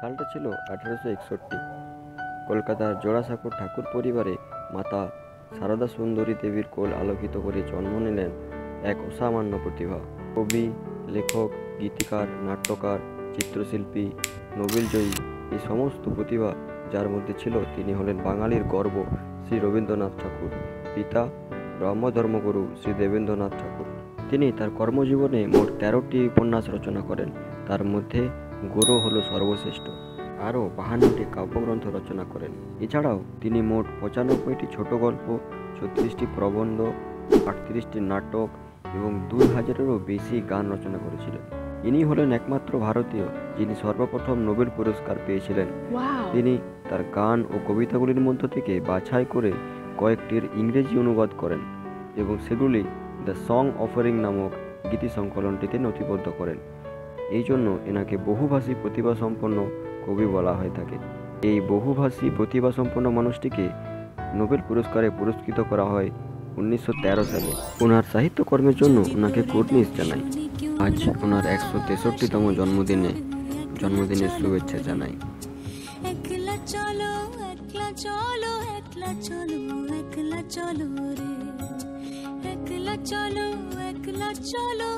সালটা ছিল 1861। কলকাতার জোড়াসাঁকোর ঠাকুর পরিবারে মাতা সারদা সুন্দরী দেবীর কোল আলোকিত করে জন্ম নিলেন এক অসামান্য প্রতিভা। কবি, লেখক, গীতিকার, নাট্যকার, চিত্রশিল্পী, নোবেলজয়ী এই সমস্ত প্রতিভা যার মধ্যে ছিল, তিনি হলেন বাঙালির গর্ব শ্রী রবীন্দ্রনাথ ঠাকুর, পিতা ব্রহ্মধর্মগুরু শ্রী দেবেন্দ্রনাথ ঠাকুর। তিনি তার কর্মজীবনে মোট 13টি উপন্যাস রচনা করেন, তার মধ্যে গোরো হলো সর্বশ্রেষ্ঠ। আরও 52টি কাব্যগ্রন্থ রচনা করেন। এছাড়াও তিনি মোট 95টি ছোট গল্প, 36টি প্রবন্ধ, 38টি নাটক এবং 2000-এরও বেশি গান রচনা করেছিলেন। ইনি হলেন একমাত্র ভারতীয় যিনি সর্বপ্রথম নোবেল পুরস্কার পেয়েছিলেন। তিনি তার গান ও কবিতাগুলির মধ্য থেকে বাছাই করে কয়েকটির ইংরেজি অনুবাদ করেন এবং সেগুলি দ্য সং অফারিং নামক গীতি সংকলনটিতে নথিবদ্ধ করেন। এই জন্য এনাকে বহুভাষী প্রতিভাসম্পন্ন কবি বলা হয়ে থাকে। এই বহুভাষী প্রতিভাসম্পন্ন মানুষটিকে নোবেল পুরস্কারে পুরস্কৃত করা হয় 1913 সালে। ওনার সাহিত্যকর্মের জন্য ওনাকে কুর্নিশ জানাই। আজ ওনার 163তম জন্মদিনের শুভেচ্ছা জানাই। একলা চলো একলা চলো একলা চলো একলা চলো রে, একলা চলো একলা চলো।